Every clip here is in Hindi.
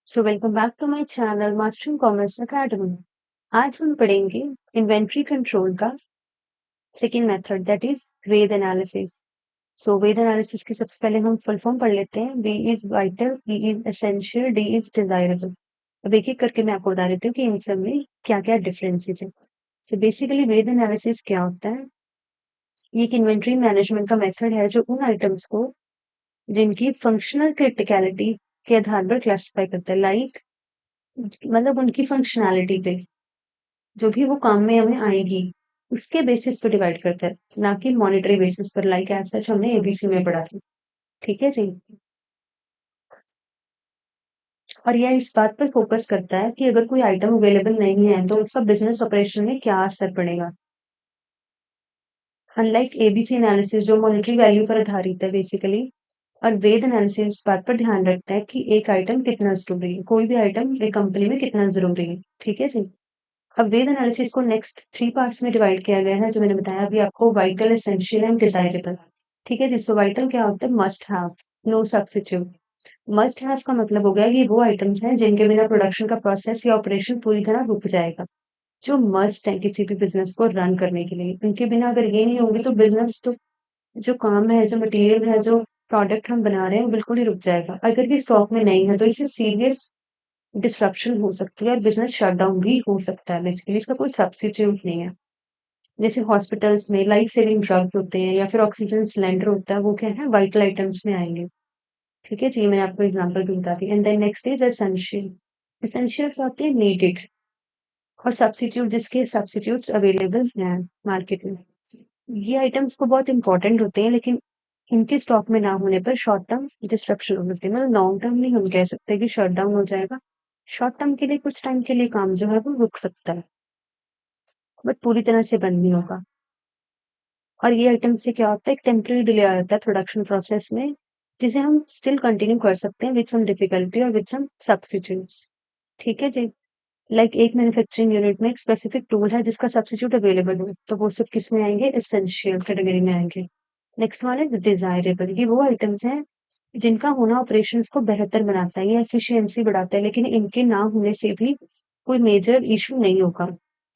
Welcome back to my channel mastering commerce academy. आज हम पढ़ेंगे इन्वेंट्री कंट्रोल का second method that is VED analysis. VED analysis की सबसे पहले हम फुल फॉर्म पढ़ लेते हैं। V is vital, E is essential, D is desirable. अब एक एक करके मैं आपको बता देती हूँ कि इन सब में क्या क्या डिफरेंसेस है। बेसिकली वेद एनालिसिस क्या होता है? ये एक इन्वेंट्री मैनेजमेंट का मेथड है जो उन आइटम्स को जिनकी फंक्शनल क्रिटिकलिटी के आधार पर क्लासिफाई करता है। मतलब उनकी फंक्शनैलिटी पे जो भी वो काम में हमें आएगी उसके बेसिस पे डिवाइड करता है, ना कि मॉनेटरी बेसिस पर। लाइक एज सच हमने एबीसी में पढ़ा था। ठीक है जी। और यह इस बात पर फोकस करता है कि अगर कोई आइटम अवेलेबल नहीं है तो उसका बिजनेस ऑपरेशन में क्या असर पड़ेगा। अनलाइक एबीसी एनालिसिस जो मॉनेटरी वैल्यू पर आधारित है बेसिकली, और वेद एनालिसिस इस बात पर ध्यान रखता है कि एक आइटम कितना जरूरी है, कोई भी आइटम एक कंपनी में कितना जरूरी है। ठीक है जी। अब वेद एनालिसिस को नेक्स्ट 3 पार्ट्स में डिवाइड किया गया है, जो मैंने बताया अभी आपको, वाइटल, एसेंशियल एंड डिजायरेबल। ठीक है जी। वाइटल क्या होता है? Must have, no substitute. Must have का मतलब हो गया कि वो आइटम्स हैं जिनके बिना प्रोडक्शन का प्रोसेस या ऑपरेशन पूरी तरह रुक जाएगा, जो मस्ट है किसी भी बिजनेस को रन करने के लिए। उनके बिना अगर ये नहीं होंगे तो बिजनेस तो जो काम है, जो मटेरियल है, जो प्रोडक्ट हम बना रहे हैं, वो बिल्कुल ही रुक जाएगा। अगर ये स्टॉक में नहीं है तो इससे सीरियस डिस्ट्रप्शन हो सकती है और बिजनेस शटडाउन भी हो सकता है। बेसिकली इसका कोई सब्स्टिट्यूट नहीं है। जैसे हॉस्पिटल्स में लाइफ सेविंग ड्रग्स होते हैं या फिर ऑक्सीजन सिलेंडर होता है, वो क्या है? वाइटल आइटम्स में आएंगे। ठीक है जी। मैंने आपको एग्जांपल भी बता दी। And then next is essential. Essential क्या होते हैं? नीडेड। और सब्स्टिट्यूट, जिसके सब्स्टिट्यूट्स अवेलेबल हैं मार्केट में। ये आइटम्स को बहुत इंपॉर्टेंट होते हैं, लेकिन इनके स्टॉक में ना होने पर शॉर्ट टर्म डिस्ट्रप्शन हो सकती है। मतलब लॉन्ग टर्म नहीं हम कह सकते कि शट डाउन हो जाएगा। शॉर्ट टर्म के लिए कुछ टाइम के लिए काम जो है वो रुक सकता है, बट पूरी तरह से बंद नहीं होगा। और ये आइटम से क्या होता है? एक टेम्पररी डिले आ जाता है प्रोडक्शन प्रोसेस में, जिसे हम स्टिल कंटिन्यू कर सकते हैं विद सम डिफिकल्टी और विद सम सब्स्टिट्यूट्स। ठीक है जी। लाइक एक मैन्युफैक्चरिंग यूनिट में एक स्पेसिफिक टूल है जिसका सब्स्टिट्यूट अवेलेबल हो, तो वो सब किस में आएंगे? एसेंशियल कैटेगरी में आएंगे। Next one is desirable. ये वो आइटम्स हैं जिनका होना ऑपरेशंस को बेहतर बनाता है या एफिशिएंसी बढ़ाता है, लेकिन इनके ना होने से भी कोई मेजर इशू नहीं होगा।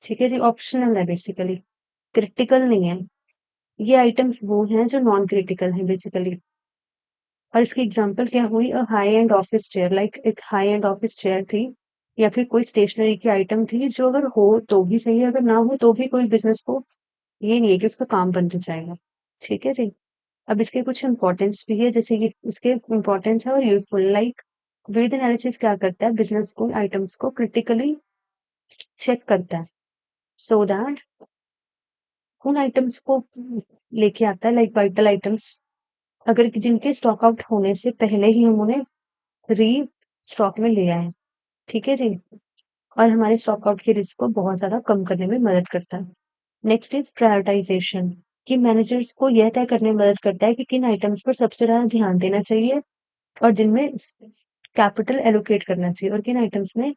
ठीक है जी। ऑप्शनल है बेसिकली, क्रिटिकल नहीं है। ये आइटम्स वो हैं जो नॉन क्रिटिकल हैं बेसिकली। और इसकी एग्जांपल क्या हुई? A high and office chair. Like एक हाई एंड ऑफिस चेयर थी, या फिर कोई स्टेशनरी की आइटम थी, जो अगर हो तो भी सही है, अगर ना हो तो भी कोई बिजनेस को ये नहीं है कि उसका काम बंद हो जाएगा। ठीक है जी। अब इसके कुछ इंपॉर्टेंस भी है, जैसे कि इसके इंपॉर्टेंस है और यूजफुल। लाइक वेद एनालिसिस क्या करता है? बिजनेस को आइटम्स को क्रिटिकली चेक करता है, सो दैट उन आइटम्स को लेके आता है, लाइक वाइटल आइटम्स, अगर जिनके स्टॉक आउट होने से पहले ही हम उन्हें री स्टॉक में ले आए। ठीक है जी। और हमारे स्टॉक आउट के रिस्क को बहुत ज्यादा कम करने में मदद करता है। नेक्स्ट इज प्रायोरिटाइजेशन, कि मैनेजर्स को यह तय करने में मदद करता है कि किन आइटम्स पर सबसे ज्यादा ध्यान देना चाहिए और जिनमें कैपिटल एलोकेट करना चाहिए, और किन आइटम्स में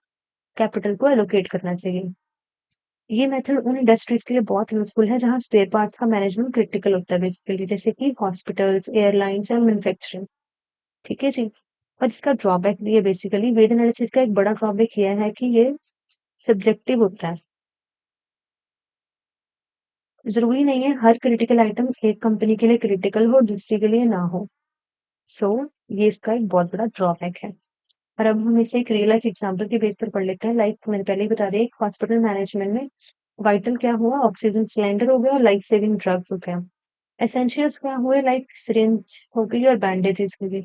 कैपिटल को एलोकेट करना चाहिए। ये मेथड उन इंडस्ट्रीज के लिए बहुत यूजफुल है जहां स्पेयर पार्ट्स का मैनेजमेंट क्रिटिकल होता है बेसिकली, जैसे कि हॉस्पिटल्स, एयरलाइंस एंड मैन्युफैक्चरिंग। ठीक है जी। और इसका ड्रॉबैक भी है बेसिकली। वेद एनालिसिस का एक बड़ा ड्रॉबैक यह है कि ये सब्जेक्टिव होता है। जरूरी नहीं है हर क्रिटिकल आइटम एक कंपनी के लिए क्रिटिकल हो, दूसरी के लिए ना हो। सो ये इसका एक बहुत बड़ा ड्रॉबैक है। और अब हम इसे एक रियल लाइफ एग्जांपल के बेस पर पढ़ लेते हैं। लाइक मैंने पहले ही बता दिया, एक हॉस्पिटल मैनेजमेंट में वाइटल क्या हुआ? ऑक्सीजन सिलेंडर हो गया और लाइफ सेविंग ड्रग्स हो गया। एसेंशियल्स क्या हुए? लाइक सिरिंज हो गई और बैंडेजेस हो गई।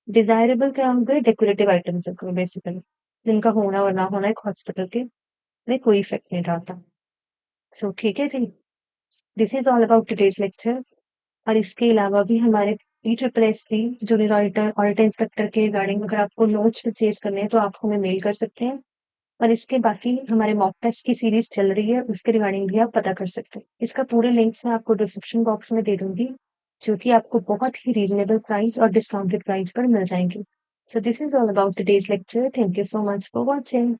डिजायरेबल क्या हो गए? डेकोरेटिव आइटम्स हो गए बेसिकली, जिनका होना और ना होना एक हॉस्पिटल के में कोई इफेक्ट नहीं डालता। सो ठीक है जी। This is all about today's lecture. और इसके अलावा भी हमारे IEEE junior auditor, auditor inspector के रिगार्डिंग अगर आपको नोट्स परचेज करने हैं तो आप हमें मेल कर सकते हैं। और इसके बाकी हमारे मॉक टेस्ट की सीरीज चल रही है, उसके रिगार्डिंग भी आप पता कर सकते हैं। इसका पूरे लिंक्स मैं आपको डिस्क्रिप्शन बॉक्स में दे दूंगी, जो कि आपको बहुत ही रीजनेबल प्राइस और डिस्काउंटेड प्राइस पर मिल जाएंगे। So this is all about today's lecture. Thank you so much for watching.